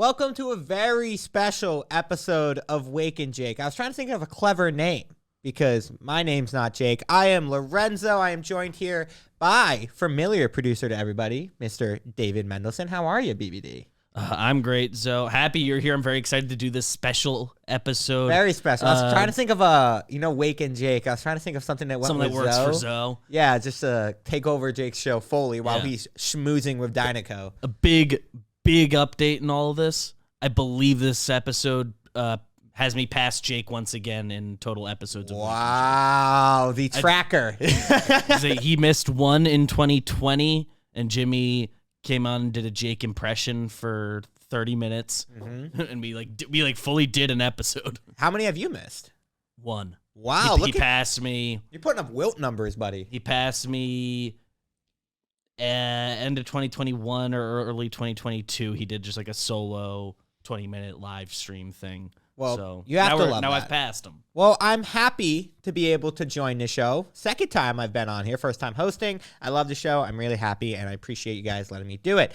Welcome to a very special episode of Wake and Jake. I was trying to think of a clever name because my name's not Jake. I am Lorenzo. I am joined here by familiar producer to everybody, Mr. David Mendelson. How are you, BBD? I'm great. So happy you're here. I'm very excited to do this special episode. Very special. I was trying to think of Wake and Jake. I was trying to think of something that went with works Zoe. for Zoe. Yeah, just to take over Jake's show fully while he's schmoozing with Dynaco. A big update in all of this. I believe this episode has me past Jake once again in total episodes. Wow, the tracker. He missed one in 2020, and Jimmy came on and did a Jake impression for 30 minutes, and we fully did an episode. How many have you missed? One. Wow, he passed me. You're putting up Wilt numbers, buddy. He passed me end of 2021 or early 2022. He did just like a solo 20-minute live stream thing. Well, so you have to love now that. I've passed him. Well, I'm happy to be able to join the show. Second time I've been on here. First time hosting. I love the show. I'm really happy, and I appreciate you guys letting me do it.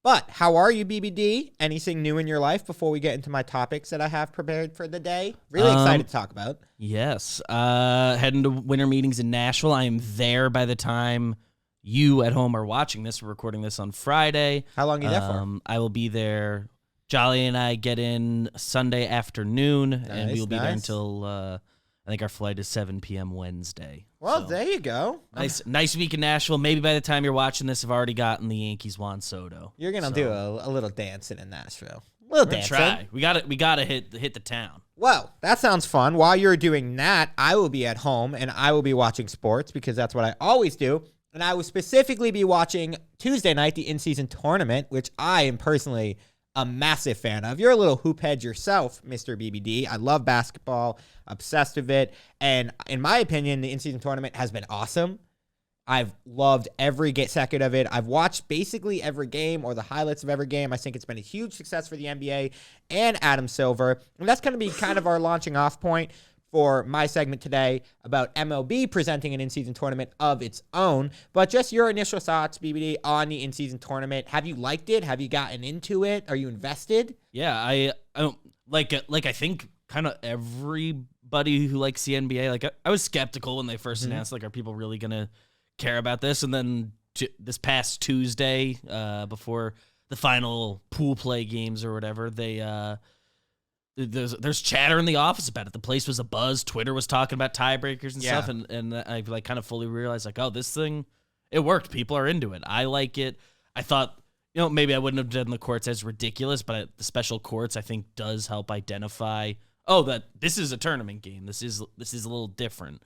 But how are you, BBD? Anything new in your life before we get into my topics that I have prepared for the day? Really excited to talk about. Yes. Heading to winter meetings in Nashville. I am there by the time you at home are watching this. We're recording this on Friday. How long are you there for? I will be there. Jolly and I get in Sunday afternoon, and we'll be there until I think our flight is 7 p.m. Wednesday. Well, there you go. Nice week in Nashville. Maybe by the time you're watching this, I've already gotten the Yankees Juan Soto. You're gonna do a little dancing in Nashville. A little dancing. Try. We gotta hit the town. Well, that sounds fun. While you're doing that, I will be at home and I will be watching sports because that's what I always do. And I will specifically be watching Tuesday night, the in-season tournament, which I am personally a massive fan of. You're a little hoop head yourself, Mr. BBD. I love basketball, obsessed with it. And in my opinion, the in-season tournament has been awesome. I've loved every second of it. I've watched basically every game or the highlights of every game. I think it's been a huge success for the NBA and Adam Silver. And that's going to be kind of our launching off point for my segment today about MLB presenting an in-season tournament of its own. But just your initial thoughts, BBD, on the in-season tournament. Have you liked it? Have you gotten into it? Are you invested? Yeah, I don't like I think kind of everybody who likes the NBA. Like I was skeptical when they first announced, like, are people really gonna care about this? And then this past Tuesday, before the final pool play games or whatever, they there's chatter in the office about it. The place was abuzz. Twitter was talking about tiebreakers and stuff, and I like kind of fully realized, like, oh, this thing, it worked. People are into it. I like it. I thought, maybe I wouldn't have done the courts as ridiculous, but the special courts I think does help identify, that this is a tournament game. This is a little different.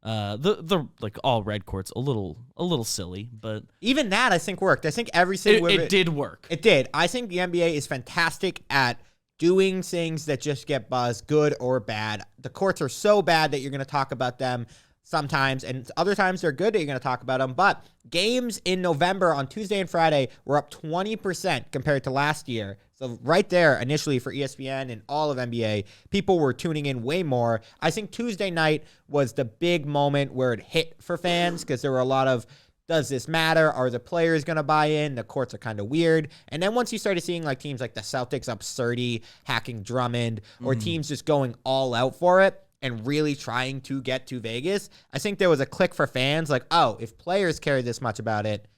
The like all red courts a little silly, but even that I think worked. I think every single it did work. It did. I think the NBA is fantastic at doing things that just get buzz, good or bad. The courts are so bad that you're going to talk about them sometimes, and other times they're good that you're going to talk about them. But games in November on Tuesday and Friday were up 20% compared to last year. So right there, initially for ESPN and all of NBA, people were tuning in way more. I think Tuesday night was the big moment where it hit for fans because there were a lot of, does this matter? Are the players going to buy in? The courts are kind of weird. And then once you started seeing like teams like the Celtics up 30, hacking Drummond, or teams just going all out for it and really trying to get to Vegas, I think there was a click for fans like, oh, if players care this much about it,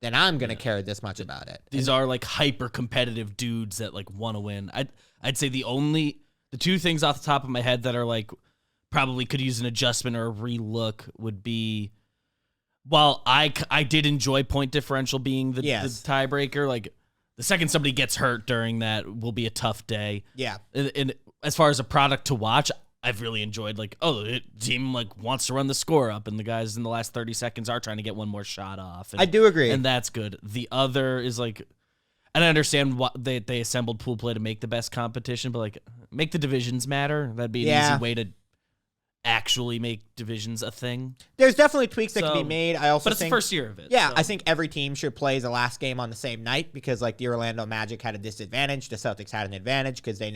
then I'm going to care this much about it. These are like hyper competitive dudes that like want to win. I'd say the two things off the top of my head that are like probably could use an adjustment or a relook would be, while I did enjoy point differential being the tiebreaker, like the second somebody gets hurt during that will be a tough day. Yeah. And as far as a product to watch, I've really enjoyed the team like wants to run the score up and the guys in the last 30 seconds are trying to get one more shot off. I do agree. And that's good. The other is like, and I understand what they assembled pool play to make the best competition, but like make the divisions matter. That'd be an easy way to actually make divisions a thing. There's definitely tweaks that can be made. I also but it's think the first year of it. Yeah, so I think every team should play the last game on the same night because like the Orlando Magic had a disadvantage, the Celtics had an advantage because they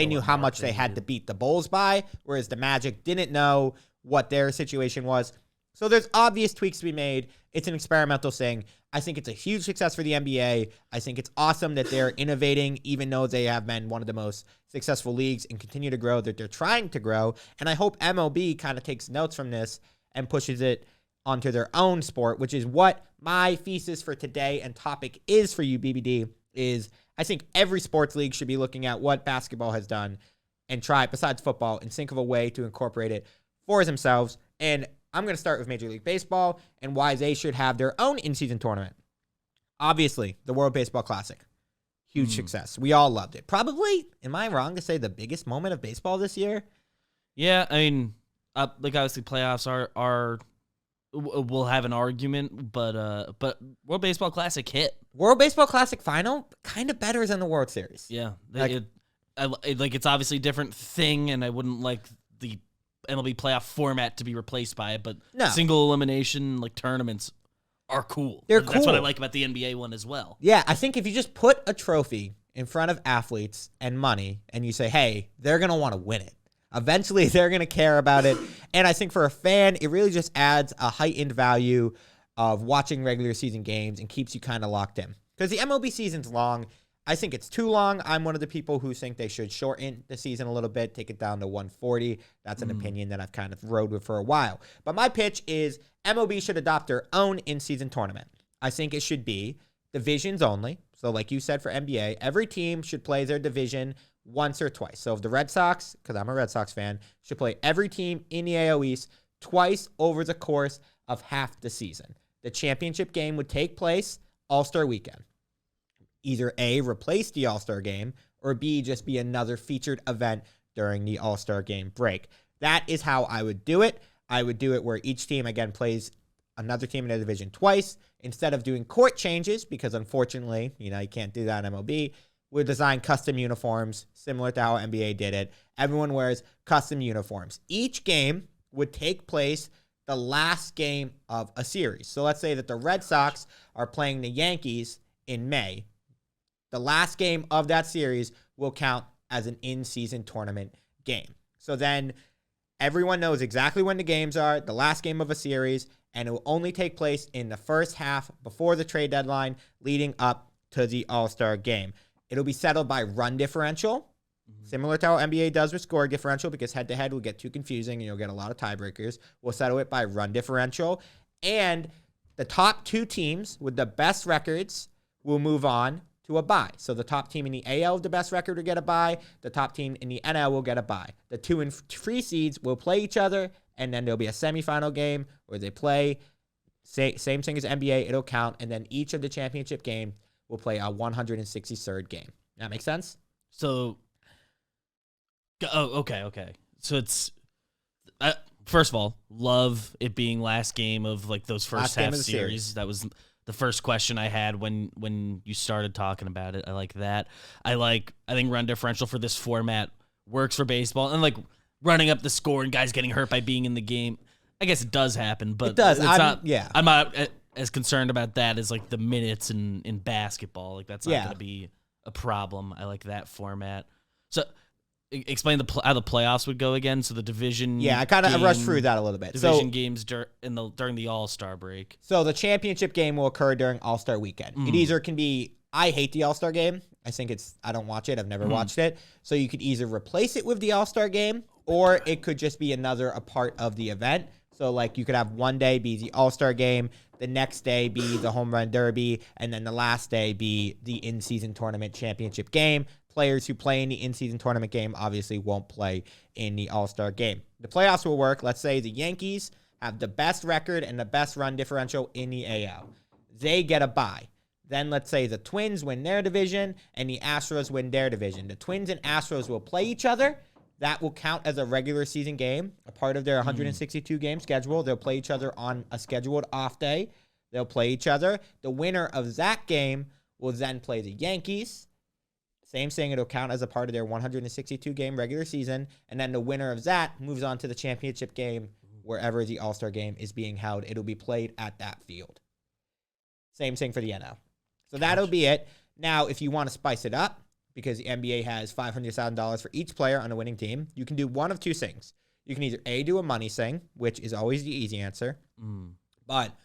knew how much they had to beat the Bulls by, whereas the Magic didn't know what their situation was. So there's obvious tweaks to be made. It's an experimental thing. I think it's a huge success for the NBA. I think it's awesome that they're innovating, even though they have been one of the most successful leagues and continue to grow, that they're trying to grow. And I hope MLB kind of takes notes from this and pushes it onto their own sport, which is what my thesis for today and topic is for you, BBD, is I think every sports league should be looking at what basketball has done and try, besides football, and think of a way to incorporate it for themselves. And I'm going to start with Major League Baseball and why they should have their own in-season tournament. Obviously, the World Baseball Classic. Huge success. We all loved it. Probably, am I wrong to say the biggest moment of baseball this year? Yeah, I mean, like obviously playoffs are we'll have an argument, but World Baseball Classic hit. World Baseball Classic final, kind of better than the World Series. Yeah, it's obviously a different thing, and I wouldn't like the MLB playoff format to be replaced by it, but single elimination like tournaments are cool. They're cool. That's what I like about the NBA one as well. Yeah, I think if you just put a trophy in front of athletes and money, and you say, hey, they're going to want to win it. Eventually, they're going to care about it. And I think for a fan, it really just adds a heightened value of watching regular season games and keeps you kind of locked in. Because the MLB season's long. I think it's too long. I'm one of the people who think they should shorten the season a little bit, take it down to 140. That's an opinion that I've kind of rode with for a while. But my pitch is MLB should adopt their own in-season tournament. I think it should be divisions only. So like you said for NBA, every team should play their division once or twice. So if the Red Sox, because I'm a Red Sox fan, should play every team in the AL East twice over the course of half the season. The championship game would take place All-Star weekend. Either A, replace the All-Star game, or B, just be another featured event during the All-Star game break. That is how I would do it. I would do it where each team, again, plays another team in their division twice. Instead of doing court changes, because unfortunately, you can't do that in MLB, we'll design custom uniforms, similar to how NBA did it. Everyone wears custom uniforms. Each game would take place the last game of a series. So let's say that the Red Sox are playing the Yankees in May. The last game of that series will count as an in-season tournament game. So then everyone knows exactly when the games are, the last game of a series, and it will only take place in the first half before the trade deadline leading up to the All-Star game. It'll be settled by run differential, similar to how NBA does with score differential, because head-to-head will get too confusing and you'll get a lot of tiebreakers. We'll settle it by run differential. And the top two teams with the best records will move on to a bye. So the top team in the AL with the best record will get a bye. The top team in the NL will get a bye. The 2 and 3 seeds will play each other, and then there'll be a semifinal game where they play. Same thing as NBA, it'll count, and then each of the championship game will play a 163rd game. That make sense? So, okay. So it's, first of all, love it being last game of like those first half series. That was the first question I had when you started talking about it. I like that. I think run differential for this format works for baseball, and like running up the score and guys getting hurt by being in the game. I guess it does happen, but it does. I'm not as concerned about that as like the minutes in basketball. Like that's not going to be a problem. I like that format. So explain how the playoffs would go again. So the division. Yeah, I kind of rushed through that a little bit. Division games during the All-Star break. So the championship game will occur during All-Star weekend. It either can be, I hate the All-Star game. I don't watch it. I've never watched it. So you could either replace it with the All-Star game, or it could just be a part of the event. So like you could have one day be the All-Star game, the next day be the home run derby, and then the last day be the in-season tournament championship game. Players who play in the in-season tournament game obviously won't play in the All-Star game. The playoffs will work. Let's say the Yankees have the best record and the best run differential in the AL. They get a bye. Then let's say the Twins win their division and the Astros win their division. The Twins and Astros will play each other. That will count as a regular season game, a part of their 162-game schedule. They'll play each other on a scheduled off day. They'll play each other. The winner of that game will then play the Yankees. Same thing, it'll count as a part of their 162-game regular season. And then the winner of that moves on to the championship game wherever the All-Star game is being held. It'll be played at that field. Same thing for the NL. So that'll be it. Now, if you want to spice it up, because the NBA has $500,000 for each player on a winning team, you can do one of two things. You can either A, do a money thing, which is always the easy answer. But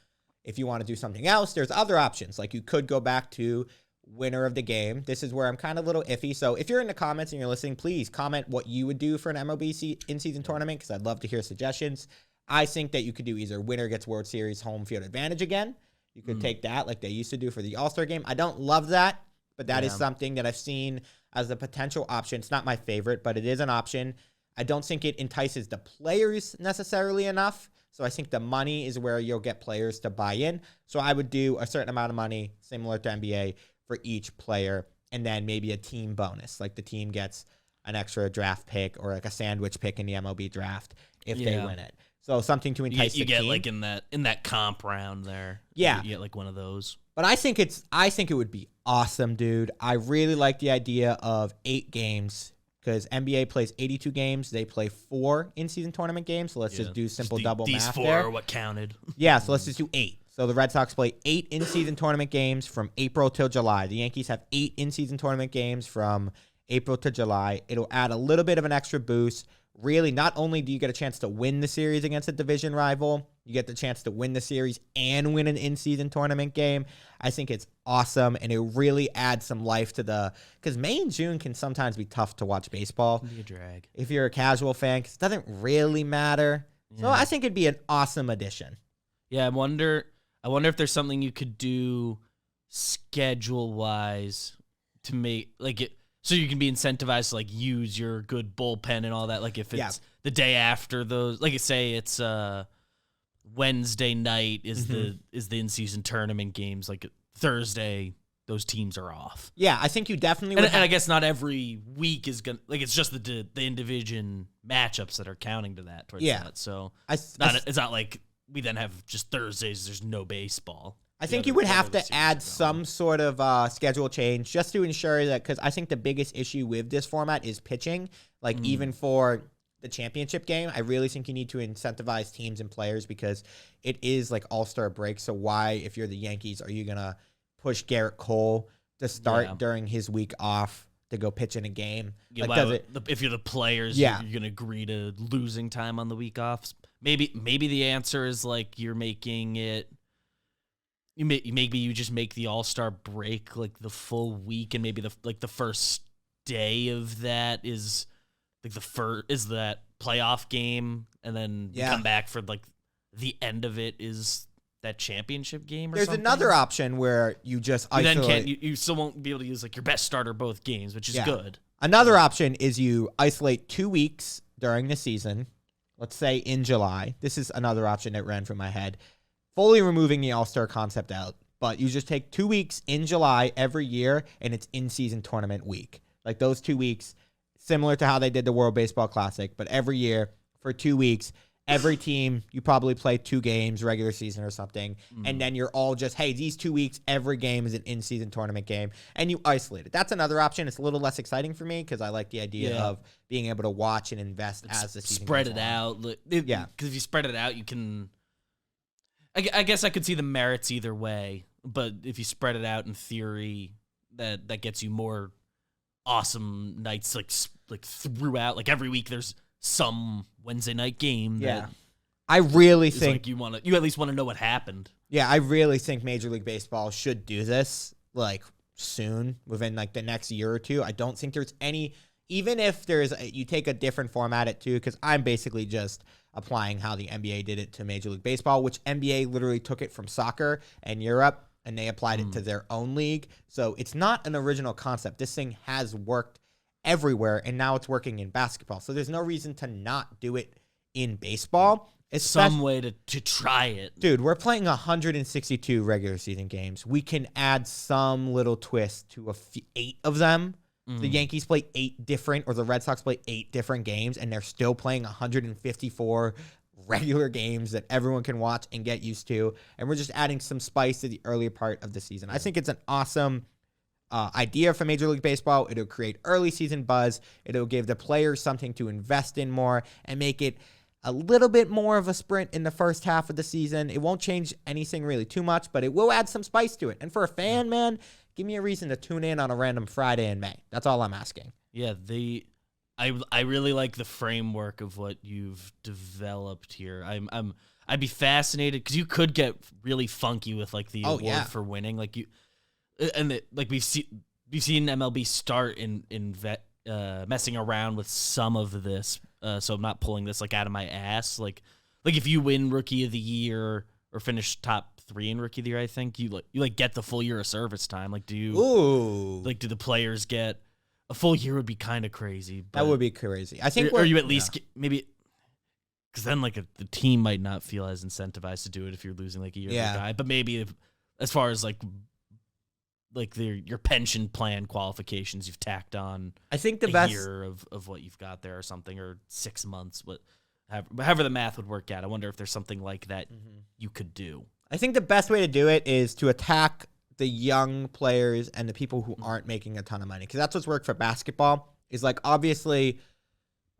if you want to do something else, there's other options. Like you could go back to winner of the game. This is where I'm kind of a little iffy. So if you're in the comments and you're listening, please comment what you would do for an MLB in-season tournament, because I'd love to hear suggestions. I think that you could do either winner gets World Series home field advantage again. You could take that like they used to do for the All-Star game. I don't love that, but that is something that I've seen as a potential option. It's not my favorite, but it is an option. I don't think it entices the players necessarily enough. So I think the money is where you'll get players to buy in. So I would do a certain amount of money, similar to NBA, for each player, and then maybe a team bonus. Like the team gets an extra draft pick or like a sandwich pick in the MLB draft if they win it. So something to entice the team. You get like in that comp round there. Yeah. You get like one of those. But I think it would be awesome, dude. I really like the idea of 8 games because NBA plays 82 games. They play 4 in-season tournament games. So let's just do simple double math there. These 4 are what counted. Yeah, so let's just do 8. So the Red Sox play 8 in-season tournament games from April till July. The Yankees have 8 in-season tournament games from April to July. It'll add a little bit of an extra boost. Really, not only do you get a chance to win the series against a division rival, you get the chance to win the series and win an in-season tournament game. I think it's awesome, and it really adds some life to because May and June can sometimes be tough to watch baseball. It can be a drag. If you're a casual fan, because it doesn't really matter. Yeah. So I think it'd be an awesome addition. Yeah, I wonder if there's something you could do schedule-wise to make like it so you can be incentivized to like use your good bullpen and all that. Like if it's the day after those, like say it's Wednesday night is the in-season tournament games. Like Thursday, those teams are off. Yeah, I think you definitely would. And I guess not every week is gonna like it's just the in-division matchups that are counting to that towards that. So it's not like we then have just Thursdays. There's no baseball. I think you would have to add some sort of schedule change just to ensure that, because I think the biggest issue with this format is pitching. Like even for the championship game, I really think you need to incentivize teams and players because it is like all-star break. So why, if you're the Yankees, are you going to push Garrett Cole to start during his week off to go pitch in a game? Yeah, like, if you're the players, you're going to agree to losing time on the week off. Maybe the answer is like you're making it. Maybe you just make the All-Star break like the full week, and maybe the first day of that is like that playoff game, and then you come back for like the end of it is that championship game. Or something. Another option where you just isolate. You still won't be able to use like your best starter both games, which is good. Another option is you isolate 2 weeks during the season. Let's say in July. This is another option that ran through my head. Fully removing the All-Star concept out, but you just take 2 weeks in July every year, and it's in-season tournament week. Like those 2 weeks, similar to how they did the World Baseball Classic, but every year for 2 weeks, every team, you probably play 2 games, regular season or something, and then you're all just, hey, these 2 weeks, every game is an in-season tournament game, and you isolate it. That's another option. It's a little less exciting for me because I like the idea of being able to watch and invest as the season spread goes it on. out. Because if you spread it out, you can... I guess I could see the merits either way, but if you spread it out in theory, that gets you more awesome nights like throughout. Like every week, there's some Wednesday night game. Yeah, I really think like you at least want to know what happened. Yeah, I really think Major League Baseball should do this like soon, within like the next year or two. I don't think there's any. Even if you take a different format at 2, because I'm basically just applying how the NBA did it to Major League Baseball, which NBA literally took it from soccer and Europe, and they applied it to their own league. So it's not an original concept. This thing has worked everywhere, and now it's working in basketball. So there's no reason to not do it in baseball. Some way to try it. Dude, we're playing 162 regular season games. We can add some little twist to 8 of them. The Yankees play 8 different, or the Red Sox play 8 different games, and they're still playing 154 regular games that everyone can watch and get used to. And we're just adding some spice to the earlier part of the season. I think it's an awesome idea for Major League Baseball. It'll create early season buzz. It'll give the players something to invest in more and make it a little bit more of a sprint in the first half of the season. It won't change anything really too much, but it will add some spice to it. And for a fan, man, give me a reason to tune in on a random Friday in May. That's all I'm asking. Yeah, I really like the framework of what you've developed here. I'd be fascinated because you could get really funky with like the award for winning, like like we've seen MLB start in messing around with some of this. So I'm not pulling this like out of my ass. Like if you win Rookie of the Year or finish top 3 in Rookie of the Year, I think you get the full year of service time. Like do the players get a full year? Would be kind of crazy. That would be crazy. I think, or you at least get, maybe. Because then, like, the team might not feel as incentivized to do it if you're losing, like, a yearly guy. But maybe as far as, like your pension plan qualifications, you've tacked on I think the best year of what you've got there or something, or 6 months. However the math would work out. I wonder if there's something like that you could do. I think the best way to do it is to attack the young players and the people who aren't making a ton of money. Because that's what's worked for basketball. Is, like, obviously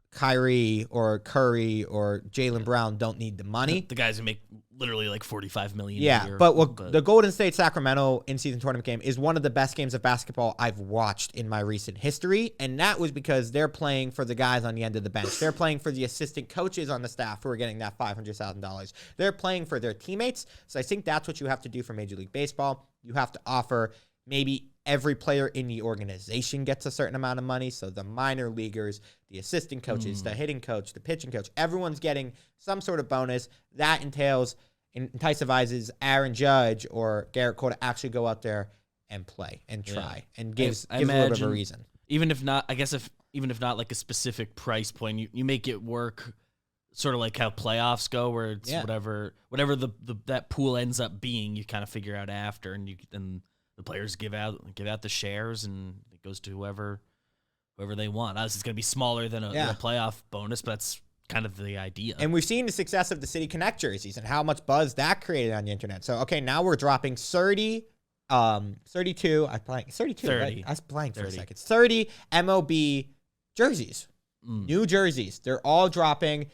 Kyrie or Curry or Jalen Brown don't need the money. The guys who make literally like $45 million a year. But the Golden State Sacramento in-season tournament game is one of the best games of basketball I've watched in my recent history, and that was because they're playing for the guys on the end of the bench. They're playing for the assistant coaches on the staff who are getting that $500,000. They're playing for their teammates, so I think that's what you have to do for Major League Baseball. You have to offer maybe every player in the organization gets a certain amount of money. So the minor leaguers, the assistant coaches, the hitting coach, the pitching coach, everyone's getting some sort of bonus. That incentivizes Aaron Judge or Garrett Cole to actually go out there and play and try and gives a little bit of a reason. Even if not, I guess even if not like a specific price point, you make it work sort of like how playoffs go, where it's whatever that pool ends up being, you kind of figure out after, and the players give out the shares, and it goes to whoever they want. Obviously, it's going to be smaller than a playoff bonus, but that's kind of the idea. And we've seen the success of the City Connect jerseys and how much buzz that created on the internet. So, okay, now we're dropping 32. I was blank. 32, 30. right? I was blank for 30. a second. 30 MLB jerseys. New jerseys. They're all dropping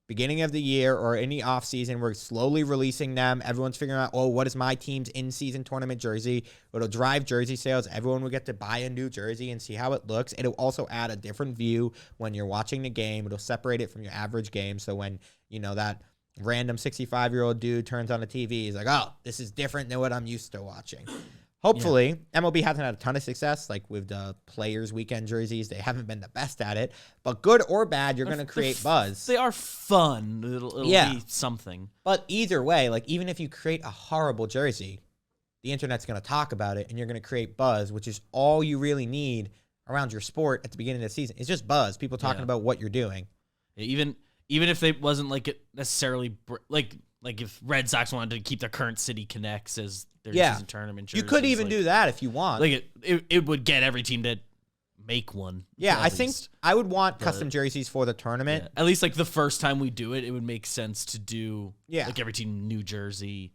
beginning of the year or in the offseason. We're slowly releasing them. Everyone's figuring out, what is my team's in-season tournament jersey? It'll drive jersey sales. Everyone will get to buy a new jersey and see how it looks. It'll also add a different view when you're watching the game. It'll separate it from your average game. So when, that random 65-year-old dude turns on the TV, he's like, oh, this is different than what I'm used to watching. Hopefully, MLB hasn't had a ton of success, like with the Players Weekend jerseys. They haven't been the best at it. But good or bad, you're going to create buzz. They are fun. It'll be something. But either way, like even if you create a horrible jersey, the internet's going to talk about it, and you're going to create buzz, which is all you really need around your sport at the beginning of the season. It's just buzz. People talking about what you're doing. Even if they wasn't like it necessarily like if Red Sox wanted to keep their current City Connects as their season tournament jerseys. You could even do that if you want. Like it would get every team to make one. Yeah, I think I would want custom jerseys for the tournament. Yeah, at least like the first time we do it, it would make sense to do like every team New Jersey.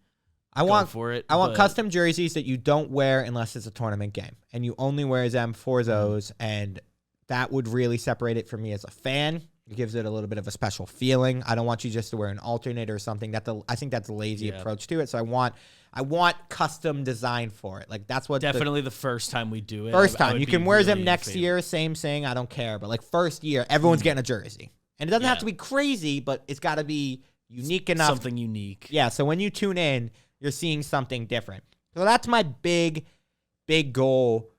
I want custom jerseys that you don't wear unless it's a tournament game, and you only wear them for those, and that would really separate it from me as a fan. It gives it a little bit of a special feeling. I don't want you just to wear an alternate or something. I think that's a lazy approach to it. So I want custom design for it. Like that's what definitely the first time we do it. First time. You can wear them next year, same thing. I don't care. But like first year, everyone's getting a jersey. And it doesn't have to be crazy, but it's got to be unique enough. Something unique. Yeah. So when you tune in, you're seeing something different. So that's my big goal.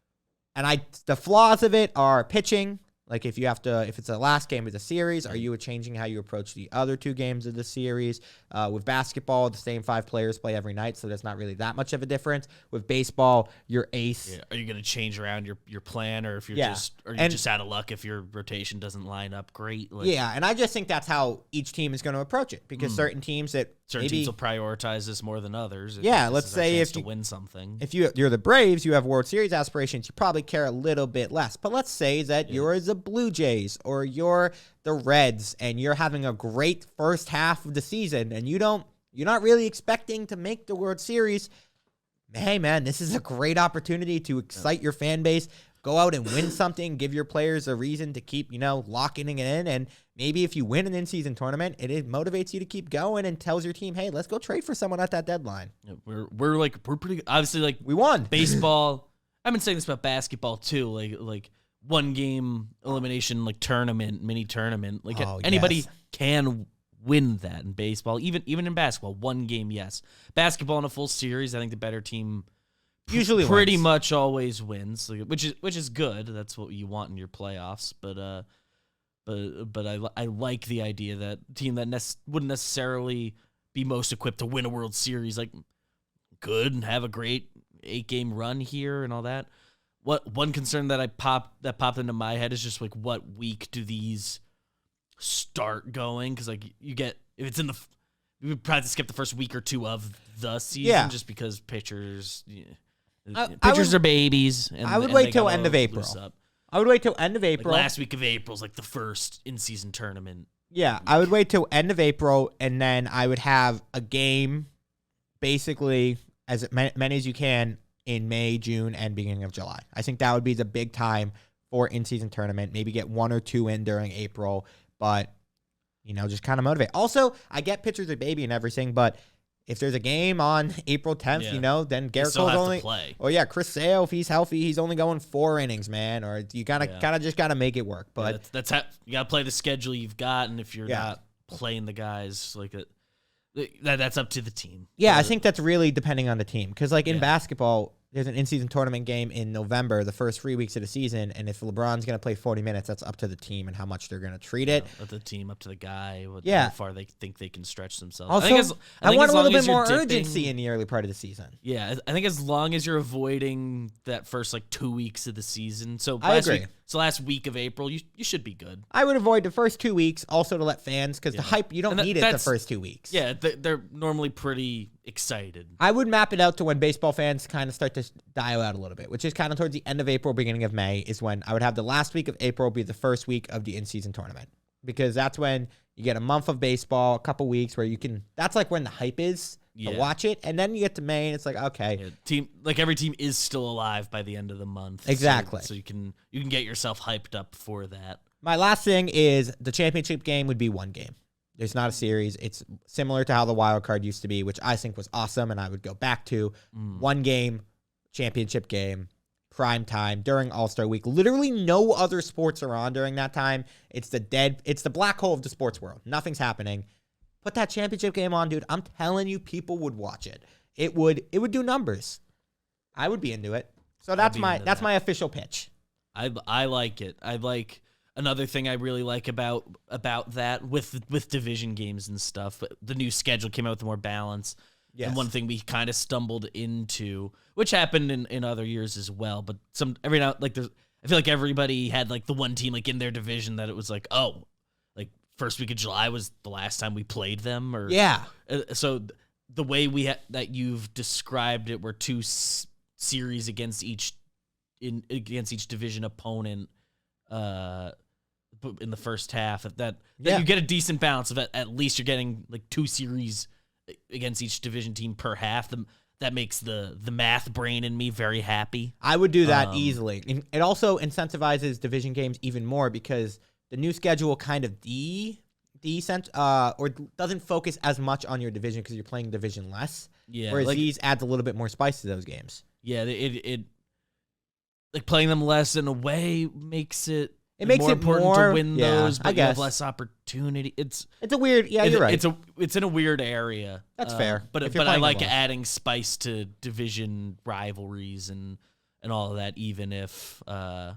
And the flaws of it are pitching. Like if it's the last game of the series, are you changing how you approach the other 2 games of the series? With basketball, the same 5 players play every night, so there's not really that much of a difference. With baseball, your ace. Yeah. Are you going to change around your plan, or if you're just out of luck if your rotation doesn't line up great? And I just think that's how each team is going to approach it, because certain teams will prioritize this more than others. Let's say if you win something, if you're the Braves, you have World Series aspirations, you probably care a little bit less. But let's say that you're the Blue Jays or you're the Reds, and you're having a great first half of the season, and you're not really expecting to make the World Series. Hey man, this is a great opportunity to excite your fan base. Go out and win something, give your players a reason to keep, locking it in. And maybe if you win an in-season tournament, it motivates you to keep going and tells your team, hey, let's go trade for someone at that deadline. Yeah, we're pretty, obviously, like, we won. Baseball, I've been saying this about basketball too. Like one game elimination like tournament, mini tournament. Like Oh, anybody yes. can win that in baseball, even in basketball. One game, yes. Basketball in a full series, I think the better team Usually pretty wins. much always wins, like, which is good. That's what you want in your playoffs. But I like the idea that a team that wouldn't necessarily be most equipped to win a World Series, like, could and have a great 8-game run here and all that. What one concern that popped into my head is just like, what week do these start going? Because like you get, if it's we would probably have to skip the first week or two of the season, just because pitchers are babies. And, I would and wait they till gotta end of April. loose up. I would wait till end of Like April. last week of April is like the first in-season tournament. Yeah, I would wait till end of April, and then I would have a game, basically as many as you can in May, June, and beginning of July. I think that would be the big time for in-season tournament. Maybe get 1 or 2 in during April, but just kind of motivate. Also, I get pitchers are baby and everything, but if there's a game on April 10th, then Garrett still Cole's have to only play. Oh yeah, Chris Sale, if he's healthy, he's only going 4 innings, man. Or you kind of just gotta make it work. But that's how you gotta play the schedule you've got, and if you're not playing the guys like that's up to the team. Yeah, I think that's really depending on the team. Because, like, in basketball, there's an in-season tournament game in November, the first 3 weeks of the season, and if LeBron's going to play 40 minutes, that's up to the team and how much they're going to treat it. Up to the team, up to the guy, how far they think they can stretch themselves. Also, I want a little bit more urgency urgency in the early part of the season. Yeah, I think as long as you're avoiding that first, 2 weeks of the season. So I agree. Last week of April, you should be good. I would avoid the first 2 weeks also to let fans, because the hype, you don't need it the first 2 weeks. Yeah, they're normally pretty excited. I would map it out to when baseball fans kind of start to dial out a little bit, which is kind of towards the end of April, beginning of May, is when I would have the last week of April be the first week of the in-season tournament. Because that's when you get a month of baseball, a couple weeks where you can, that's like when the hype is to watch it. And then you get to May and it's like, okay. Yeah, every team is still alive by the end of the month. Exactly. So you can get yourself hyped up for that. My last thing is the championship game would be 1 game. There's not a series. It's similar to how the wild card used to be, which I think was awesome, and I would go back to 1 game, championship game, prime time during All-Star Week. Literally no other sports are on during that time. It's the black hole of the sports world. Nothing's happening. Put that championship game on, dude. I'm telling you, people would watch it. It would do numbers. I would be into it. So that's my official pitch. I like it. I like. Another thing I really like about that with division games and stuff, the new schedule came out with more balance. Yes. And one thing we kind of stumbled into, which happened in other years as well, but every now I feel like everybody had the one team in their division that it was first week of July was the last time we played them, or so the way that you've described it were 2 series against each division opponent. In the first half, that you get a decent balance of it. At least you're getting 2 series against each division team per half. That makes the math brain in me very happy. I would do that easily. And it also incentivizes division games even more because the new schedule kind of or doesn't focus as much on your division because you're playing division less. Yeah, whereas these adds a little bit more spice to those games. Yeah, it playing them less in a way makes it. It makes more it important more to win those, but I you guess. have less opportunity. It's a weird. Yeah, you're right. It's in a weird area. That's fair. But I like adding spice to division rivalries and all of that. Even if the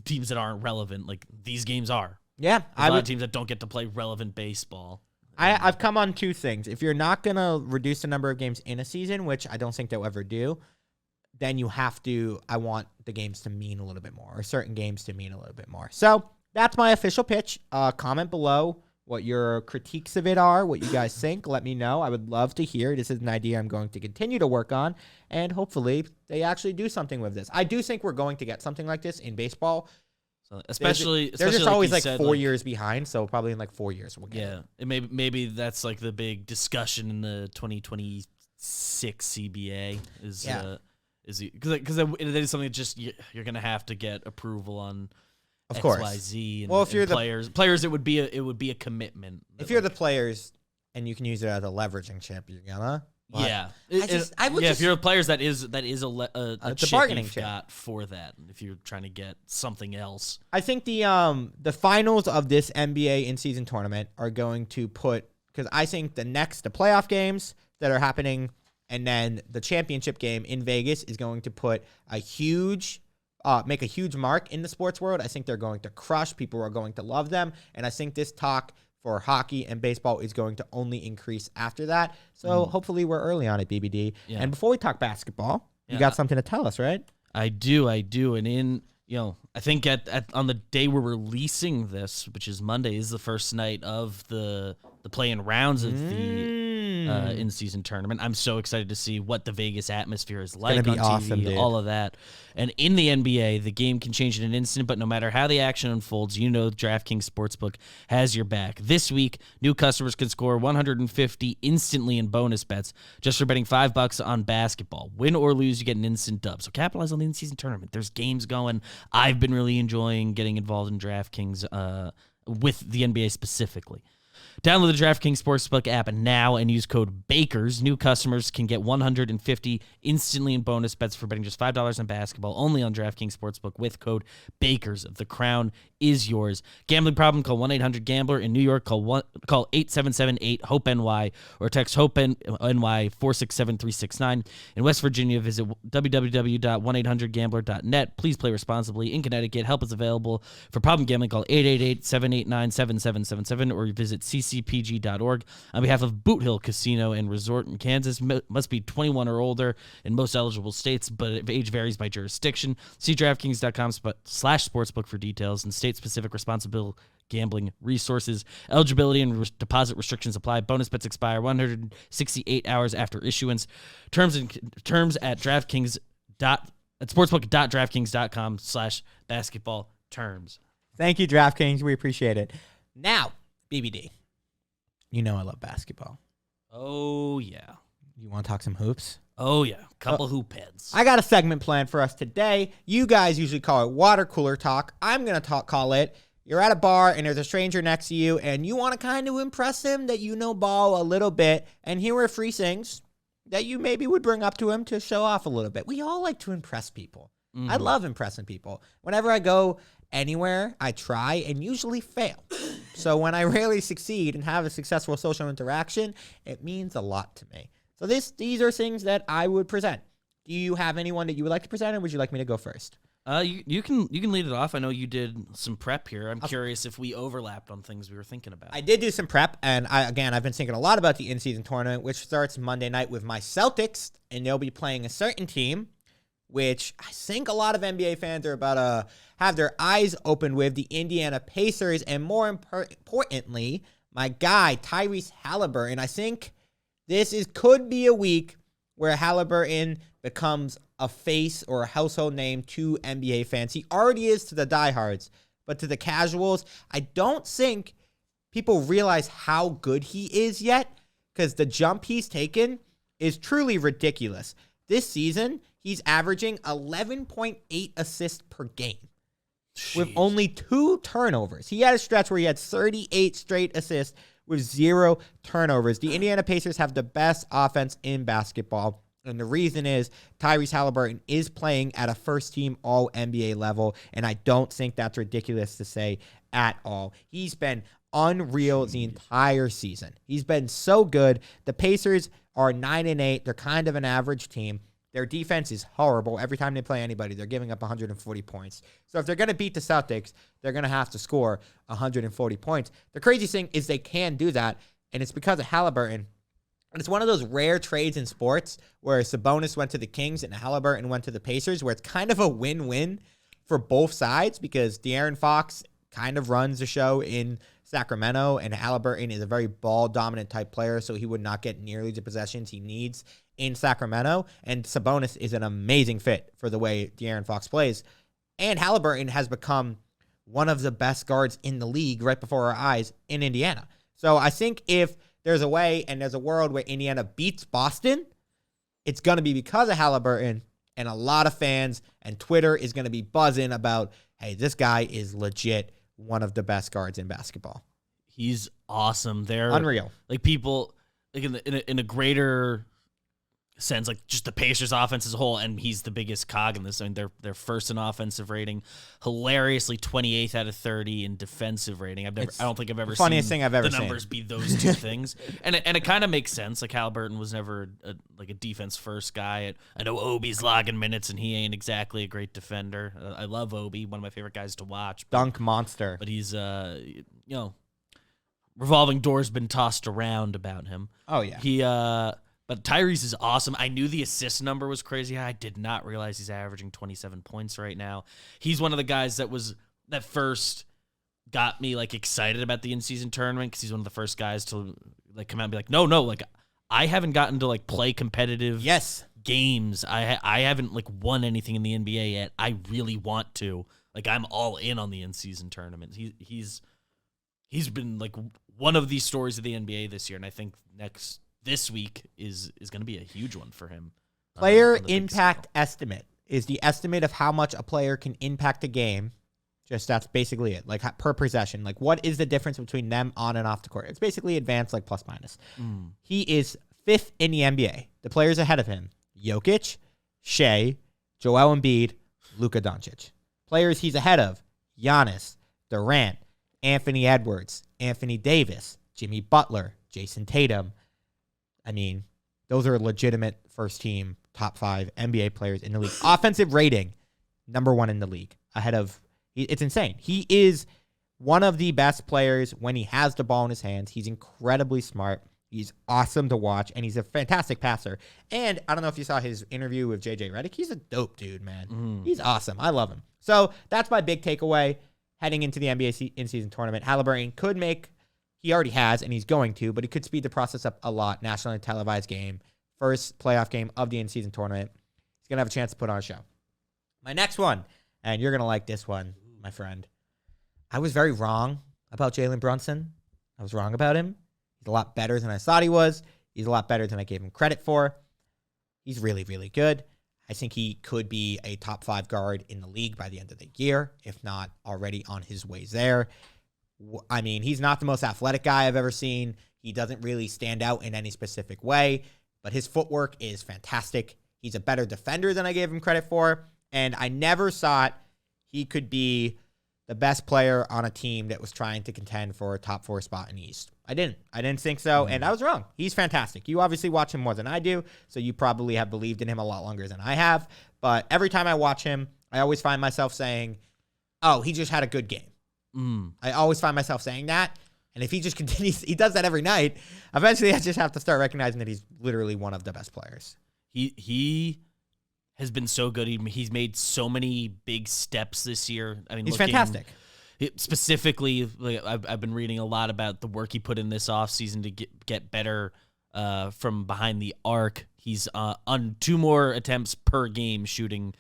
teams that aren't relevant, these games are. Yeah, a lot of teams that don't get to play relevant baseball. I've come on 2 things. If you're not gonna reduce the number of games in a season, which I don't think they'll ever do, then you have to, I want the games to mean a little bit more, or certain games to mean a little bit more. So that's my official pitch. Comment below what your critiques of it are, what you guys think. Let me know. I would love to hear. This is an idea I'm going to continue to work on, and hopefully they actually do something with this. I do think we're going to get something like this in baseball. So especially they're just always 4 years behind, so probably in 4 years we'll get it. Maybe that's the big discussion in the 2026 CBA because it is something that just you're gonna have to get approval on. Of course. XYZ and, well, if you're players, it would be a commitment. If you're the players and you can use it as a leveraging chip, you're gonna But yeah, I would if you're a player, that is a chip bargaining you've chip. got for that. If you're trying to get something else, I think the finals of this NBA in-season tournament are going to because I think the playoff games that are happening and then the championship game in Vegas is going to put a huge make a huge mark in the sports world. I think they're going to crush. People are going to love them. And I think this talk for hockey and baseball is going to only increase after that. So hopefully we're early on it, BBD. Yeah. And before we talk basketball, you got something to tell us, right? I do. And I think on the day we're releasing this, which is Monday, is the first night of the play-in rounds of the in-season tournament. I'm so excited to see what the Vegas atmosphere is like on awesome, TV, dude. all of that. And in the NBA, the game can change in an instant, but no matter how the action unfolds, DraftKings Sportsbook has your back. This week, new customers can score $150 instantly in bonus bets just for betting $5 on basketball. Win or lose, you get an instant dub. So capitalize on the in-season tournament. There's games going. I've been really enjoying getting involved in DraftKings with the NBA specifically. Download the DraftKings Sportsbook app now and use code BAKERS. New customers can get $150 instantly in bonus bets for betting just $5 on basketball only on DraftKings Sportsbook with code BAKERS. The crown is yours. Gambling problem? Call 1-800-GAMBLER. In New York, call 877-8-HOPE-NY or text HOPE-NY 467-369. In West Virginia, visit www.1800gambler.net. Please play responsibly. In Connecticut, help is available. For problem gambling, call 888-789-7777 or visit ccpg.org. On behalf of Boot Hill Casino and Resort in Kansas, must be 21 or older in most eligible states, but age varies by jurisdiction. See DraftKings.com/sportsbook for details and state-specific responsible gambling resources. Eligibility and deposit restrictions apply. Bonus bets expire 168 hours after issuance. Terms at sportsbook.draftkings.com/basketball terms. Thank you, DraftKings. We appreciate it. Now, BBD, I love basketball. Oh, yeah. You want to talk some hoops? Oh, yeah. Couple hoop heads. I got a segment planned for us today. You guys usually call it water cooler talk. I'm going to call it, you're at a bar and there's a stranger next to you and you want to kind of impress him that you know ball a little bit. And here are 3 things that you maybe would bring up to him to show off a little bit. We all like to impress people. Mm-hmm. I love impressing people. Whenever I go anywhere, I try and usually fail. So when I rarely succeed and have a successful social interaction, it means a lot to me. So these are things that I would present. Do you have anyone that you would like to present, or would you like me to go first? You can lead it off. I know you did some prep here. I'm curious if we overlapped on things we were thinking about. I did do some prep, and I've been thinking a lot about the in-season tournament, which starts Monday night with my Celtics, and they'll be playing a certain team, which I think a lot of NBA fans are about to have their eyes open with, the Indiana Pacers, and more importantly, my guy, Tyrese Haliburton. I think could be a week where Haliburton becomes a face or a household name to NBA fans. He already is to the diehards, but to the casuals, I don't think people realize how good he is yet, because the jump he's taken is truly ridiculous. This season, he's averaging 11.8 assists per game. Jeez. With only 2 turnovers. He had a stretch where he had 38 straight assists with 0 turnovers. The Indiana Pacers have the best offense in basketball. And the reason is Tyrese Haliburton is playing at a first-team All-NBA level, and I don't think that's ridiculous to say at all. He's been unreal the entire season. He's been so good. The Pacers are 9-8. They're kind of an average team. Their defense is horrible. Every time they play anybody, they're giving up 140 points. So if they're going to beat the Celtics, they're going to have to score 140 points. The crazy thing is they can do that, and it's because of Haliburton. And it's one of those rare trades in sports where Sabonis went to the Kings and Haliburton went to the Pacers, where it's kind of a win-win for both sides, because De'Aaron Fox kind of runs the show in Sacramento, and Haliburton is a very ball-dominant type player, so he would not get nearly the possessions he needs in Sacramento. And Sabonis is an amazing fit for the way De'Aaron Fox plays. And Haliburton has become one of the best guards in the league right before our eyes in Indiana. So I think if there's a way and there's a world where Indiana beats Boston, it's going to be because of Haliburton, and a lot of fans and Twitter is going to be buzzing about, hey, this guy is legit one of the best guards in basketball. He's awesome. They're unreal. Like people, like in a greater sense, like just the Pacers offense as a whole, and he's the biggest cog in this. I mean, they're first in offensive rating, hilariously 28th out of 30 in defensive rating. I don't think I've ever seen the numbers be those two things, and it kind of makes sense. Like Haliburton was never a defense first guy. I know Obi's logging minutes, and he ain't exactly a great defender. I love Obi, one of my favorite guys to watch. Dunk monster, but he's revolving door's been tossed around about him. Oh yeah, But Tyrese is awesome. I knew the assist number was crazy high. I did not realize he's averaging 27 points right now. He's one of the guys that first got me like excited about the in-season tournament, because he's one of the first guys to like come out and be like, no, like I haven't gotten to like play competitive games. I haven't like won anything in the NBA yet. I really want to. Like I'm all in on the in-season tournament. He's been like one of these stories of the NBA this year, and I think this week is going to be a huge one for him. Player impact estimate is the estimate of how much a player can impact a game. Just that's basically it. Like per possession. Like what is the difference between them on and off the court? It's basically advanced like plus minus. He is 5th in the NBA. The players ahead of him: Jokic, Shea, Joel Embiid, Luka Doncic. Players he's ahead of: Giannis, Durant, Anthony Edwards, Anthony Davis, Jimmy Butler, Jason Tatum. I mean, those are legitimate first-team, top 5 NBA players in the league. Offensive rating, number 1 in the league. It's insane. He is one of the best players when he has the ball in his hands. He's incredibly smart. He's awesome to watch, and he's a fantastic passer. And I don't know if you saw his interview with JJ Redick. He's a dope dude, man. He's awesome. I love him. So that's my big takeaway heading into the NBA in-season tournament. Haliburton could make... He already has, and he's going to, but he could speed the process up a lot. Nationally televised game, first playoff game of the in-season tournament. He's going to have a chance to put on a show. My next one, and you're going to like this one, my friend. I was very wrong about Jalen Brunson. I was wrong about him. He's a lot better than I thought he was. He's a lot better than I gave him credit for. He's really, really good. I think he could be a top 5 guard in the league by the end of the year, if not already on his ways there. I mean, he's not the most athletic guy I've ever seen. He doesn't really stand out in any specific way, but his footwork is fantastic. He's a better defender than I gave him credit for, and I never thought he could be the best player on a team that was trying to contend for a top 4 spot in the East. I didn't think so, and I was wrong. He's fantastic. You obviously watch him more than I do, so you probably have believed in him a lot longer than I have, but every time I watch him, I always find myself saying, oh, he just had a good game. I always find myself saying that, and if he just continues, he does that every night, eventually I just have to start recognizing that he's literally one of the best players. He has been so good. He's made so many big steps this year. I mean, he's fantastic. Specifically, like, I've been reading a lot about the work he put in this offseason to get better from behind the arc. He's on 2 more attempts per game, shooting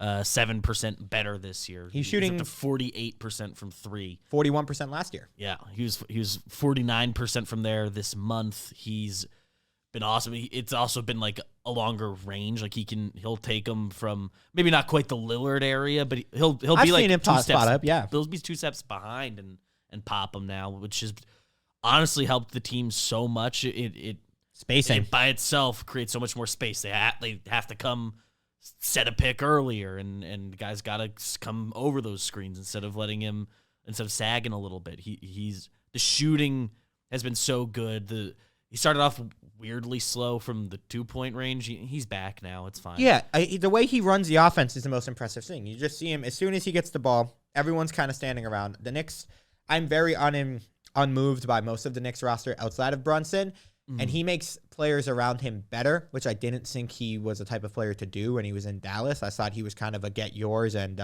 7% better this year. He's shooting up to 48% from 3. 41% last year. Yeah, he was 49% from there this month. He's been awesome. It's also been like a longer range. Like he'll take them from maybe not quite the Lillard area, but he'll be like him 2 steps up. Yeah, he'll be 2 steps behind and pop them now, which has honestly helped the team so much. Spacing by itself creates so much more space. They have to come set a pick earlier, and guys got to come over those screens instead of sagging a little bit. The shooting has been so good. He started off weirdly slow from the 2-point range. He's back now. It's fine. Yeah, the way he runs the offense is the most impressive thing. You just see him as soon as he gets the ball, everyone's kind of standing around. The Knicks, I'm very unmoved by most of the Knicks roster outside of Brunson. And he makes players around him better, which I didn't think he was the type of player to do when he was in Dallas. I thought he was kind of a get yours and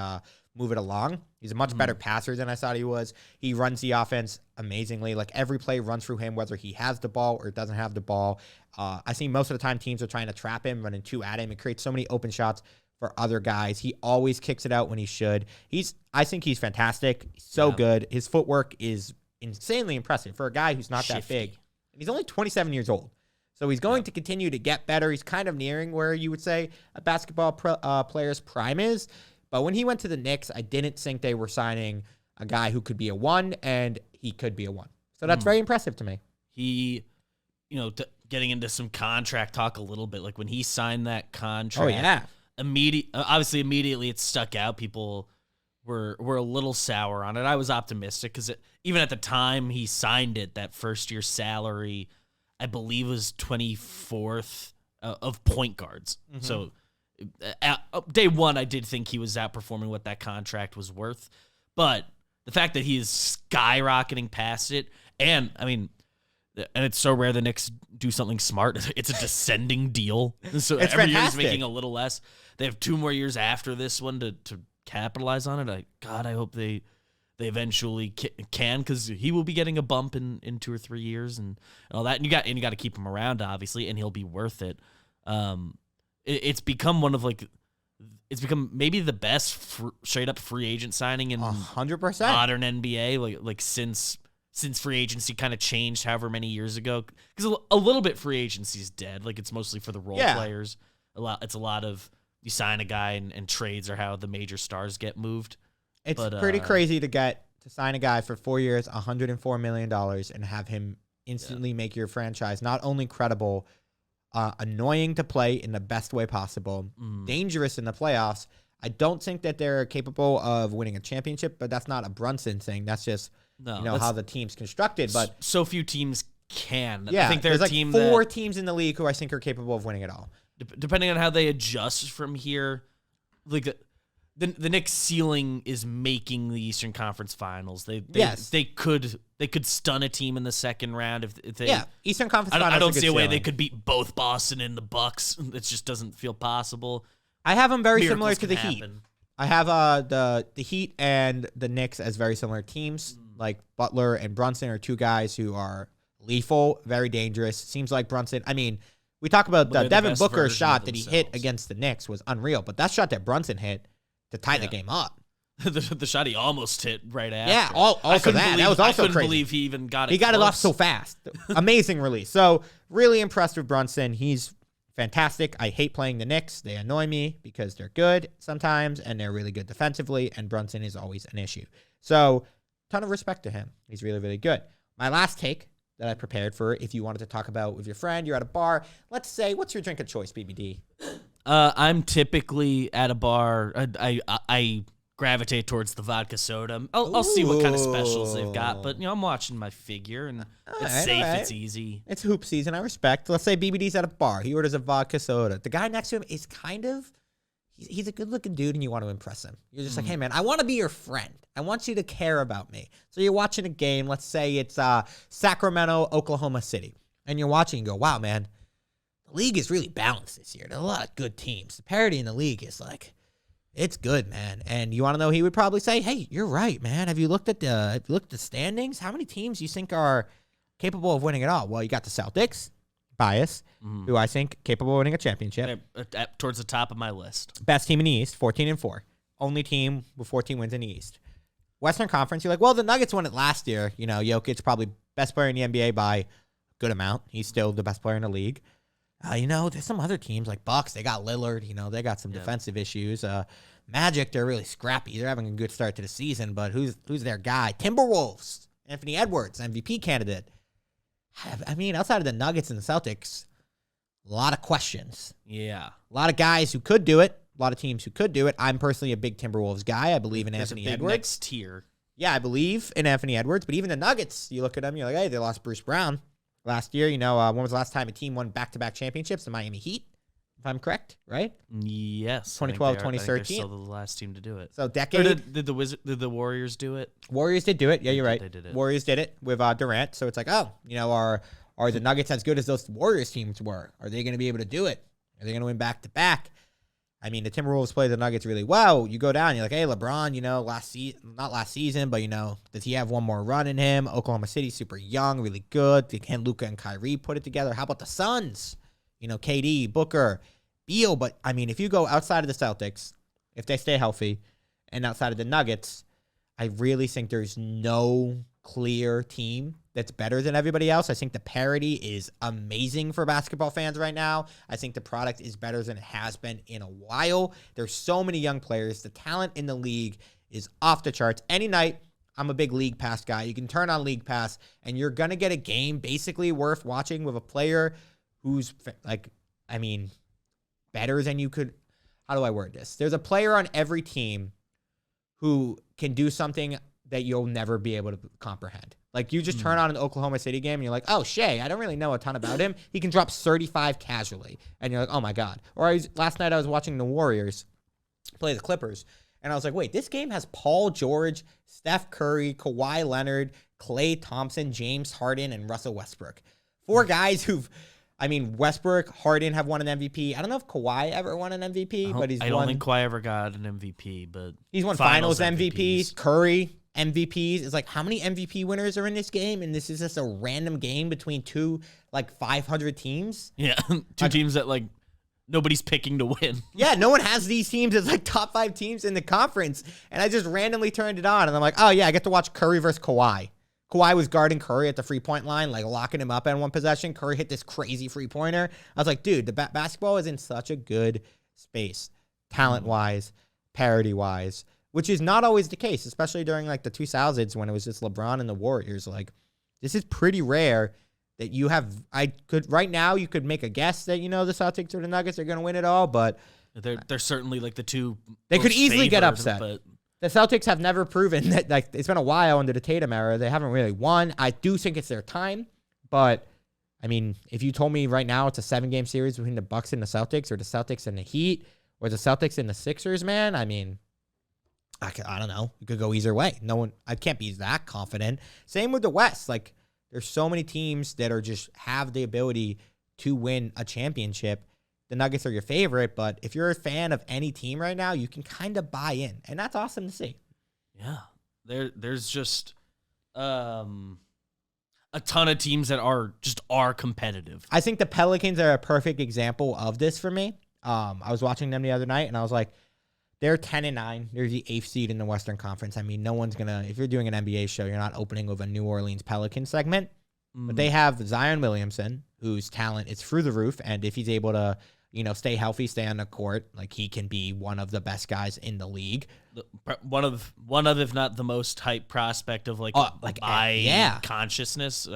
move it along. He's a much better passer than I thought he was. He runs the offense amazingly. Like every play runs through him, whether he has the ball or doesn't have the ball. I see most of the time teams are trying to trap him, running 2 at him. It creates so many open shots for other guys. He always kicks it out when he should. I think he's fantastic. So good. His footwork is insanely impressive for a guy who's not that big. And he's only 27 years old. So he's going to continue to get better. He's kind of nearing where you would say a basketball player's prime is. But when he went to the Knicks, I didn't think they were signing a guy who could be a 1, and he could be a 1. So that's very impressive to me. He, getting into some contract talk a little bit. Like when he signed that contract, Oh yeah, obviously immediately it stuck out. People were a little sour on it. I was optimistic because even at the time he signed it, that first year salary, I believe, was 24th of point guards. Mm-hmm. So day one, I did think he was outperforming what that contract was worth. But the fact that he is skyrocketing past it, and I mean, and it's so rare the Knicks do something smart. It's a descending deal. So it's every fantastic. year he's making a little less. They have 2 more years after this one to capitalize on it. I hope they eventually can, because he will be getting a bump in 2 or 3 years and all that. And you got to keep him around, obviously, and he'll be worth it. It's become it's become maybe the best straight up free agent signing in 100% modern NBA. Like since free agency kind of changed however many years ago, because a little bit free agency is dead. Like it's mostly for the role players. It's a lot of you sign a guy and trades are how the major stars get moved. It's pretty crazy to sign a guy for 4 years, $104 million, and have him instantly make your franchise not only credible, annoying to play in the best way possible, dangerous in the playoffs. I don't think that they're capable of winning a championship, but that's not a Brunson thing. That's just how the team's constructed. But so few teams can. Yeah, I think there's like 4 teams in the league who I think are capable of winning it all. Depending on how they adjust from here, like the Knicks' ceiling is making the Eastern Conference Finals. They could stun a team in the second round if they. Eastern Conference Finals. I don't see a way they could beat both Boston and the Bucks. It just doesn't feel possible. I have them very similar Miracles to the can Heat. happen. I have the Heat and the Knicks as very similar teams. Like Butler and Brunson are 2 guys who are lethal, very dangerous. Seems like Brunson. I mean, we talk about the Devin Booker shot that he hit against the Knicks was unreal, but that shot that Brunson hit to tie the game up. the shot he almost hit right after. Yeah, also that was also I couldn't crazy. believe he even got it. He got close. it off so fast. Amazing release. So really impressed with Brunson. He's fantastic. I hate playing the Knicks. They annoy me because they're good sometimes and they're really good defensively, and Brunson is always an issue. So ton of respect to him. He's really, really good. My last take that I prepared for, if you wanted to talk about with your friend, you're at a bar. Let's say, what's your drink of choice, BBD? I'm typically at a bar. I gravitate towards the vodka soda. I'll see what kind of specials they've got, but I'm watching my figure, and it's safe. It's easy. It's hoop season. I respect. Let's say BBD's at a bar. He orders a vodka soda. The guy next to him is he's a good-looking dude, and you want to impress him. You're just like, hey, man, I want to be your friend. I want you to care about me. So you're watching a game. Let's say it's Sacramento, Oklahoma City, and you're watching and go, wow, man, the league is really balanced this year. There's a lot of good teams. The parity in the league is like, it's good, man. And you want to know, he would probably say, hey, you're right, man. Have you looked at the standings? How many teams you think are capable of winning it all? Well, you got the Celtics, bias, who I think capable of winning a championship. Towards the top of my list. Best team in the East, 14-4. Only team with 14 wins in the East. Western Conference, you're like, well, the Nuggets won it last year. Jokic probably best player in the NBA by a good amount. He's still the best player in the league. There's some other teams like Bucks. They got Lillard. They got some defensive issues. Magic, they're really scrappy. They're having a good start to the season, but who's their guy? Timberwolves, Anthony Edwards, MVP candidate. I mean, outside of the Nuggets and the Celtics, a lot of questions. Yeah. A lot of guys who could do it. A lot of teams who could do it. I'm personally a big Timberwolves guy. I believe in Anthony Edwards. Next tier. Yeah, I believe in Anthony Edwards. But even the Nuggets, you look at them, you're like, hey, they lost Bruce Brown last year. When was the last time a team won back-to-back championships? The Miami Heat, if I'm correct, right? Yes. 2012, 2013. They're still the last team to do it. So decade. Did the Warriors do it? Warriors did do it. Yeah, you're right. They did it. Warriors did it with Durant. So it's like, are the Nuggets as good as those Warriors teams were? Are they going to be able to do it? Are they going to win back-to-back? I mean, the Timberwolves play the Nuggets really well. You go down, you're like, hey, LeBron, not last season, but, does he have one more run in him? Oklahoma City, super young, really good. Can Luka and Kyrie put it together? How about the Suns? KD, Booker, Beal. But, I mean, if you go outside of the Celtics, if they stay healthy, and outside of the Nuggets, I really think there's no clear team that's better than everybody else. I think the parity is amazing for basketball fans right now. I think the product is better than it has been in a while. There's so many young players. The talent in the league is off the charts. Any night, I'm a big League Pass guy. You can turn on League Pass, and you're going to get a game basically worth watching with a player who's like, I mean, better than you could. How do I word this? There's a player on every team who can do something that you'll never be able to comprehend. Like, you just turn on an Oklahoma City game and you're like, oh, Shea, I don't really know a ton about him. He can drop 35 casually. And you're like, oh, my God. Or last night I was watching the Warriors play the Clippers. And I was like, wait, this game has Paul George, Steph Curry, Kawhi Leonard, Klay Thompson, James Harden, and Russell Westbrook. 4 guys who've, I mean, Westbrook, Harden have won an MVP. I don't know if Kawhi ever won an MVP, but I don't think Kawhi ever got an MVP, but he's won finals MVPs. Curry MVPs. It's like, how many MVP winners are in this game? And this is just a random game between 2 like 500 teams. Yeah, two teams that like nobody's picking to win. Yeah, no one has these teams as like top 5 teams in the conference. And I just randomly turned it on, and I'm like, oh yeah, I get to watch Curry versus Kawhi. Kawhi was guarding Curry at the free-point line, like locking him up in one possession. Curry hit this crazy free-pointer. I was like, dude, the basketball is in such a good space, talent-wise, parity-wise, which is not always the case, especially during like the 2000s when it was just LeBron and the Warriors. Like, this is pretty rare that you have. Right now, you could make a guess that, you know, the Celtics or the Nuggets are going to win it all, but they're certainly like the two. They could easily get upset. But the Celtics have never proven that, like, it's been a while under the Tatum era. They haven't really won. I do think it's their time, but I mean, if you told me right now it's a 7-game series between the Bucks and the Celtics, or the Celtics and the Heat, or the Celtics and the Sixers, man, I mean, I don't know. It could go either way. I can't be that confident. Same with the West. Like, there's so many teams that are just have the ability to win a championship. The Nuggets are your favorite, but if you're a fan of any team right now, you can kind of buy in, and that's awesome to see. Yeah, there's just a ton of teams that are competitive. I think the Pelicans are a perfect example of this for me. I was watching them the other night, and I was like, they're 10-9. They're the 8th seed in the Western Conference. I mean, no one's gonna. If you're doing an NBA show, you're not opening with a New Orleans Pelicans segment. But they have Zion Williamson, whose talent is through the roof, and if he's able to, you know, stay healthy, stay on the court, like, he can be one of the best guys in the league. One of, if not the most hype prospect of consciousness.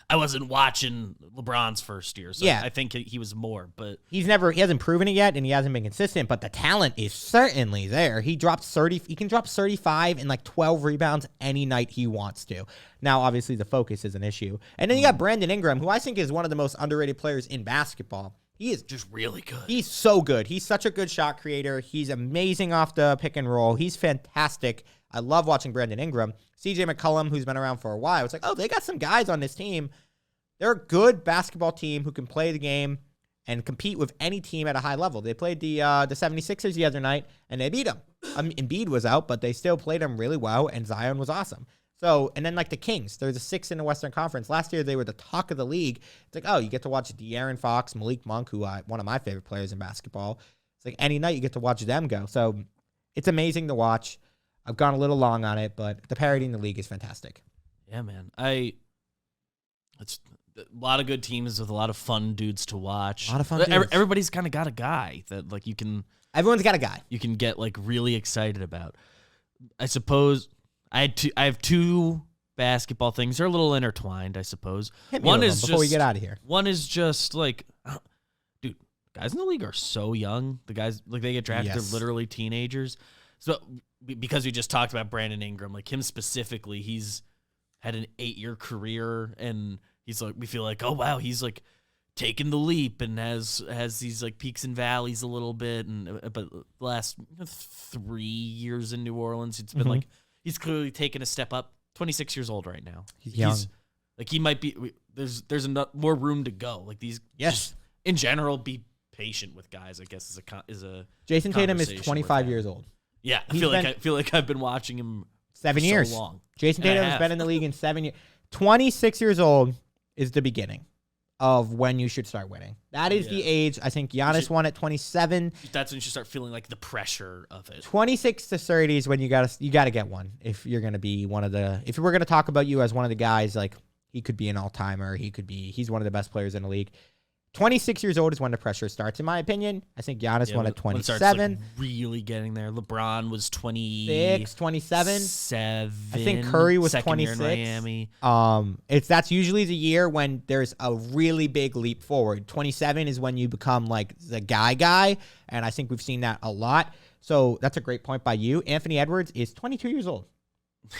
I wasn't watching LeBron's first year, so I think he was more, but he hasn't proven it yet, and he hasn't been consistent, but the talent is certainly there. He can drop 35 and like 12 rebounds any night he wants to. Now, obviously, the focus is an issue. And then you got Brandon Ingram, who I think is one of the most underrated players in basketball. He is just really good. He's so good. He's such a good shot creator. He's amazing off the pick and roll. He's fantastic. I love watching Brandon Ingram. CJ McCollum, who's been around for a while. It's like, oh, they got some guys on this team. They're a good basketball team who can play the game and compete with any team at a high level. They played the 76ers the other night, and they beat them. Embiid was out, but they still played them really well, and Zion was awesome. So, and then like the Kings, they're the 6th in the Western Conference. Last year, they were the talk of the league. It's like, oh, you get to watch De'Aaron Fox, Malik Monk, who one of my favorite players in basketball. It's like any night you get to watch them go. So it's amazing to watch. I've gone a little long on it, but the parity in the league is fantastic. Yeah, man. It's a lot of good teams with a lot of fun dudes to watch. A lot of fun dudes. Everybody's kind of got a guy that like you can. Everyone's got a guy you can get like really excited about. I suppose I have 2 basketball things. They're a little intertwined, I suppose. One is before we get out of here. One is just like, dude, guys in the league are so young. The guys, like, they get drafted, they're literally teenagers. So because we just talked about Brandon Ingram, like him specifically, he's had an 8-year career, and he's like, we feel like, oh wow, he's like taking the leap and has these like peaks and valleys a little bit, and but the last 3 years in New Orleans, it's been like he's clearly taken a step up. 26 years old right now. He's young. Like, he might be. There's more room to go. Like, these. Yes. In general, be patient with guys, I guess, is a Jason Tatum is 25 years old. Yeah, I feel like I've been watching him 7 years. So long. Jason Tatum has been in the league in 7 years. 26 years old is the beginning of when you should start winning. That is the age. I think Giannis won at 27. That's when you should start feeling like the pressure of it. 26 to 30 is when you gotta get one. If you're gonna be one of the, if we're gonna talk about you as one of the guys, like, he could be an all-timer. He's one of the best players in the league. 26 years old is when the pressure starts, in my opinion. I think Giannis won at 27. When it starts, like, really getting there. LeBron was 26, 27. 7. I think Curry was 26. Year in Miami. That's usually the year when there's a really big leap forward. 27 is when you become like the guy, and I think we've seen that a lot. So that's a great point by you. Anthony Edwards is 22 years old.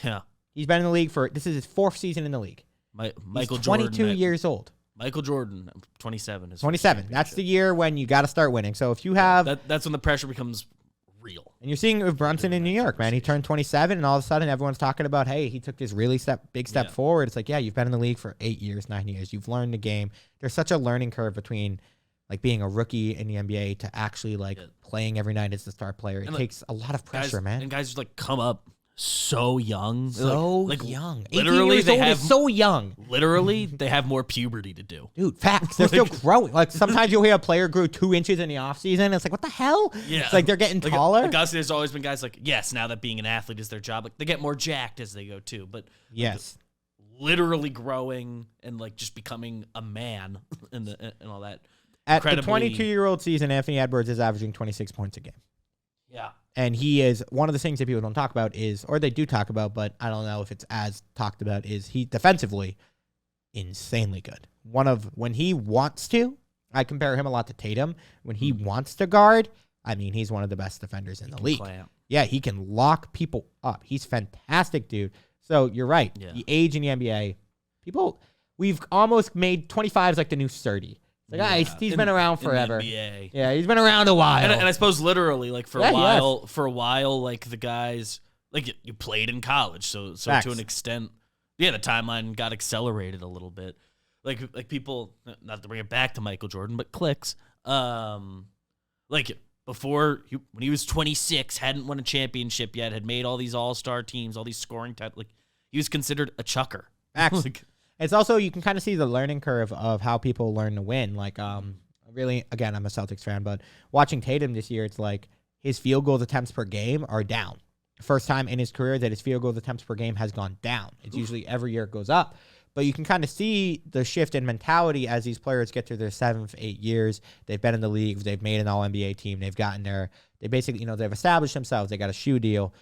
Yeah. He's been in the league this is his 4th season in the league. Michael He's Jordan. 22 years old. Michael Jordan, 27. 27. That's the year when you got to start winning. So if you have... that's when the pressure becomes real. And you're seeing it with Brunson in New York, man. He turned 27, and all of a sudden everyone's talking about, hey, he took this really big step forward. It's like, yeah, you've been in the league for 8 years, 9 years. You've learned the game. There's such a learning curve between like being a rookie in the NBA to actually like playing every night as the star player. It takes a lot of pressure, man. And guys just like come up so young. Like young. Literally, they have so young. Literally, they have more puberty to do. Dude, facts. They're still growing. Like sometimes you'll hear a player grew 2 inches in the offseason. It's like, what the hell? Yeah. It's like they're getting taller. There's always been guys like, yes, now that being an athlete is their job, like they get more jacked as they go too. But yes. Literally growing and like just becoming a man and all that. At the 22-year-old season, Anthony Edwards is averaging 26 points a game. Yeah. And he is one of the things that people don't talk about or they do talk about, but I don't know if it's as talked about, is he defensively insanely good. When he wants to, I compare him a lot to Tatum. When he wants to guard, I mean, he's one of the best defenders in the league. Yeah, he can lock people up. He's fantastic, dude. So you're right. Yeah. The age in the NBA, we've almost made 25 like the new 30. Like, he's been around forever. Yeah, he's been around a while. And I suppose literally, like for a while, like the guys, like you played in college, so Facts. to an extent, the timeline got accelerated a little bit. Like people, not to bring it back to Michael Jordan, but clicks. Like before, when he was 26, hadn't won a championship yet, had made all these all-star teams, all these scoring type, like he was considered a chucker. Actually. It's also, you can kind of see the learning curve of how people learn to win. Like, really, again, I'm a Celtics fan, but watching Tatum this year, it's like his field goal attempts per game are down. First time in his career that his field goal attempts per game has gone down. It's usually every year it goes up. But you can kind of see the shift in mentality as these players get to their 7th, 8 years. They've been in the league. They've made an All-NBA team. They've gotten there. They basically, they've established themselves. They got a shoe deal.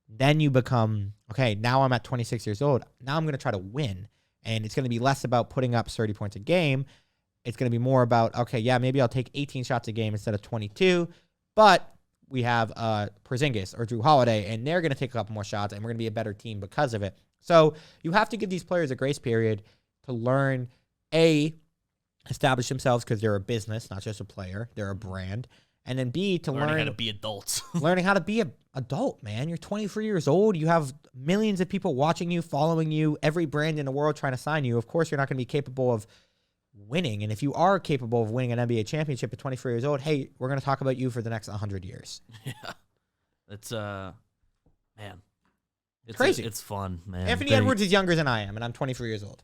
Then you become, okay, now I'm at 26 years old. Now I'm going to try to win. And it's going to be less about putting up 30 points a game. It's going to be more about, okay, yeah, maybe I'll take 18 shots a game instead of 22. But we have Porzingis or Drew Holiday, and they're going to take a couple more shots, and we're going to be a better team because of it. So you have to give these players a grace period to learn, establish themselves because they're a business, not just a player. They're a brand. And then B, to learn how to be adults. Learning how to be an adult, man. You're 23 years old. You have millions of people watching you, following you, every brand in the world trying to sign you. Of course, you're not going to be capable of winning. And if you are capable of winning an NBA championship at 24 years old, hey, we're going to talk about you for the next 100 years. Yeah. It's, man. It's crazy. It's fun, man. Anthony Edwards is younger than I am, and I'm 23 years old.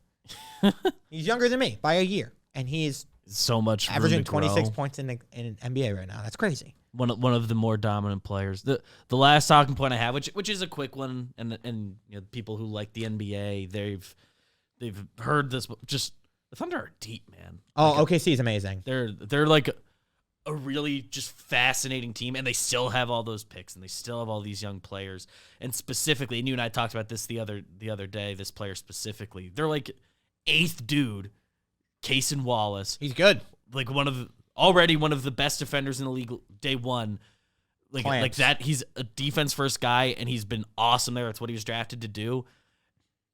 He's younger than me by a year. And he's so much averaging 26 points in NBA right now. That's crazy. One of the more dominant players. The last talking point I have, which is a quick one, and people who like the NBA, they've heard this. Just the Thunder are deep, man. Oh, OKC is amazing. They're like a really just fascinating team, and they still have all those picks, and they still have all these young players. And specifically, and you and I talked about this the other day. This player specifically, they're like 8th dude. Cason Wallace. He's good. Like already one of the best defenders in the league day one. Like that. He's a defense first guy, and he's been awesome there. That's what he was drafted to do.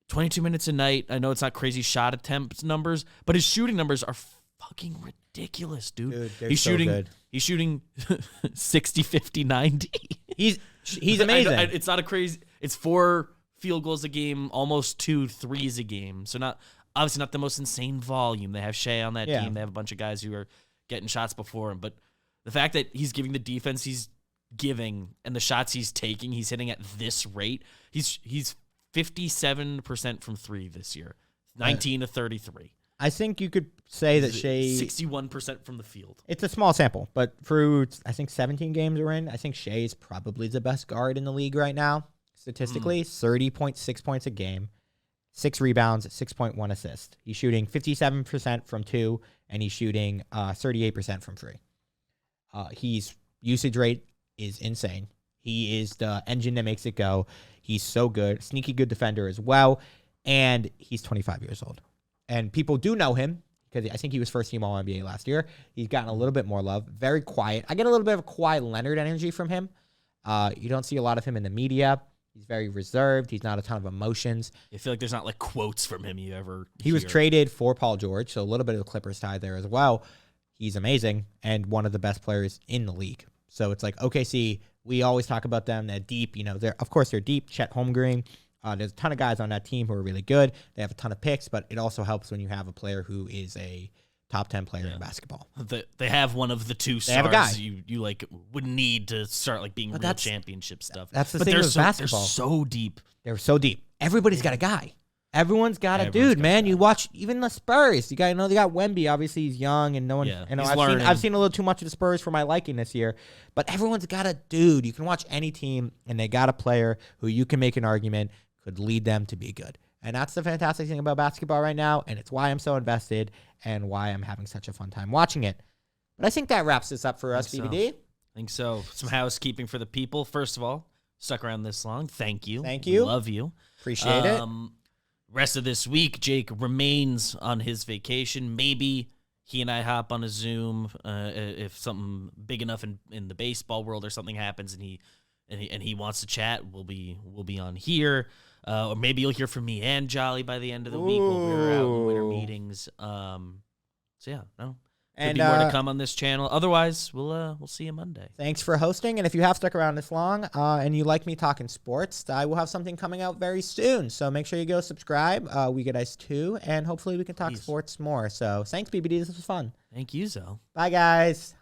22 minutes a night. I know it's not crazy shot attempts numbers, but his shooting numbers are fucking ridiculous, dude. He's shooting 60, 50, 90. He's amazing. It's not a crazy. It's 4 field goals a game, almost 2 threes a game. So obviously not the most insane volume. They have Shea on that team. They have a bunch of guys who are getting shots before him. But the fact that he's giving the defense he's giving and the shots he's taking, he's hitting at this rate. He's 57% from 3 this year, 19 to 33. I think you could say that Shea 61% from the field. It's a small sample, but through I think 17 games we're in, I think Shea is probably the best guard in the league right now. Statistically, 30.6 points a game. 6 rebounds, 6.1 assists. He's shooting 57% from 2 and he's shooting 38% from free. His usage rate is insane. He is the engine that makes it go. He's so good. Sneaky good defender as well. And he's 25 years old. And people do know him because I think he was first team All-NBA last year. He's gotten a little bit more love. Very quiet. I get a little bit of a Kawhi Leonard energy from him. You don't see a lot of him in the media. He's very reserved. He's not a ton of emotions. I feel like there's not like quotes from him you ever He was traded for Paul George, so a little bit of the Clippers tie there as well. He's amazing and one of the best players in the league. So it's like OKC, we always talk about them. They're deep. You know, of course they're deep. Chet Holmgren. There's a ton of guys on that team who are really good. They have a ton of picks, but it also helps when you have a player who is a top 10 player in basketball. They have one of the two stars. They have a guy. You like would need to start like being real championship stuff. That's the thing with basketball. They're so deep. They're so deep. Everybody's got a guy. Everyone's got a dude, man. You watch even the Spurs. You got they got Wemby. Obviously, he's young and no one. Yeah, you know, I've seen a little too much of the Spurs for my liking this year. But everyone's got a dude. You can watch any team, and they got a player who you can make an argument could lead them to be good. And that's the fantastic thing about basketball right now, and it's why I'm so invested and why I'm having such a fun time watching it. But I think that wraps this up for us, BBD. I think so. Some housekeeping for the people. First of all, stuck around this long. Thank you. Thank you. Love you. Appreciate it. Rest of this week, Jake remains on his vacation. Maybe he and I hop on a Zoom if something big enough in the baseball world or something happens and he wants to chat. We'll be on here. Or maybe you'll hear from me and Jolly by the end of the week when we're out in winter meetings. So yeah, no. Could be more to come on this channel. Otherwise, we'll see you Monday. Thanks for hosting. And if you have stuck around this long and you like me talking sports, I will have something coming out very soon. So make sure you go subscribe. We Get Ice 2, and hopefully we can talk sports more. So thanks, BBD. This was fun. Thank you, Zo. Bye, guys.